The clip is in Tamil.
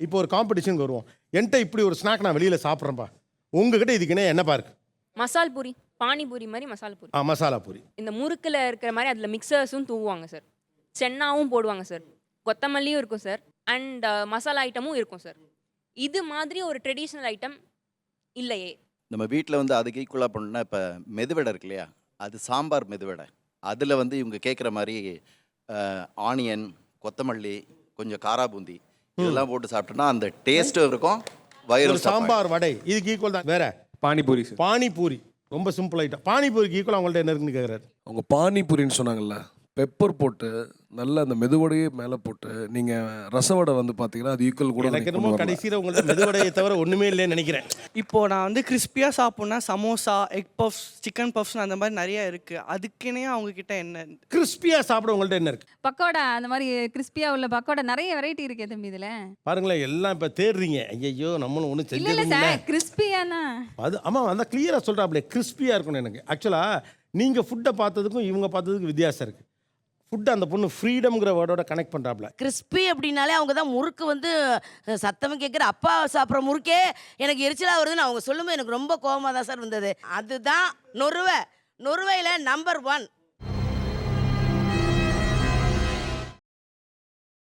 இப்போ ஒரு காம்படிஷனுக்கு வருவோம். என்கிட்ட இப்படி ஒரு ஸ்நாக் நான் வெளியில் சாப்பிட்றேன்ப்பா, உங்ககிட்ட இதுக்குன்னே என்னப்பா இருக்கு? மசால் பூரி, பானிபூரி மாதிரி மசால் பூரி. மசாலா பூரி. இந்த முறுக்கில் இருக்கிற மாதிரி அதில் மிக்சர்ஸும் தூவுவாங்க சார், சென்னாவும் போடுவாங்க சார், கொத்தமல்லியும் இருக்கும் சார், அண்ட் மசாலா ஐட்டமும் இருக்கும் சார். இது மாதிரி ஒரு ட்ரெடிஷ்னல் ஐட்டம் இல்லையே. நம்ம வீட்டில் வந்து அதுக்கு ஈக்குவலாக பண்ணணும்னா இப்போ மெதுவடை இருக்கு இல்லையா, அது சாம்பார் மெதுவடை. அதில் வந்து இவங்க கேட்குற மாதிரி ஆனியன், கொத்தமல்லி, கொஞ்சம் காரா பூந்தி இதெல்லாம் போட்டு சாப்பிட்டோன்னா அந்த டேஸ்ட்டும் இருக்கும், வயிறு ஒரு சாம்பார் வடை இதுக்கு ஈக்குவல் தான். வேற பானிபூரி சார். பானிபூரி ரொம்ப சிம்பிள் ஐட்டம். பானிபூரிக்கு ஈக்குவல் அவங்கள்ட்ட என்ன இருக்குன்னு கேட்குறாரு. அவங்க பானிபூரின்னு சொன்னாங்கல்ல, பெப்பர் போட்டு நல்லா அந்த மெதுவடையே மேலே போட்டு நீங்கள் ரசவடை வந்து பார்த்தீங்கன்னா அது ஈக்குவல் கூட எனக்கு என்னமோ கடைசியில் உங்கள்ட்ட மெதுவடையை தவிர ஒன்றுமே இல்லைன்னு நினைக்கிறேன். இப்போ நான் வந்து கிறிஸ்பியாக சாப்பிட்ணுன்னா samosa, egg puffs, chicken puffs அந்த மாதிரி நிறைய இருக்குது. அதுக்குன்னே அவங்க கிட்ட என்ன கிறிஸ்பியாக சாப்பிட உங்கள்ட்ட என்ன இருக்கு? பக்கோடா, அந்த மாதிரி கிறிஸ்பியா உள்ள பக்கோடா நிறைய வெரைட்டி இருக்கே தம்பி இதுல. பாருங்களேன், எல்லாம் இப்போ தேடுறீங்க. ஐயோ நம்மளும் ஒன்றும் இல்ல இல்ல செஞ்சதில்லை. சார், கிறிஸ்பியானா அது ஆமாம், அந்த கிளியராக சொல்கிறாப்ல, கிறிஸ்பியாக இருக்கணும். எனக்கு ஆக்சுவலாக நீங்கள் ஃபுட்டை பார்த்ததுக்கும் இவங்க பார்த்ததுக்கும் வித்தியாசம் இருக்குது. ஃபுட்டு அந்த பொண்ணு ஃப்ரீடம்ங்கிற வேர்டோட கனெக்ட் பண்ணுறாப்ல. கிறிஸ்பி அப்படின்னாலே அவங்க தான் முறுக்கு வந்து சத்தமாக கேட்குற அப்பா சாப்பிட்ற முறுக்கே எனக்கு எரிச்சலாக வருதுன்னு அவங்க சொல்லும்போது எனக்கு ரொம்ப கோவமாக தான் சார் வந்தது. அதுதான் நொறுவை. நொறுவையில் நம்பர் 1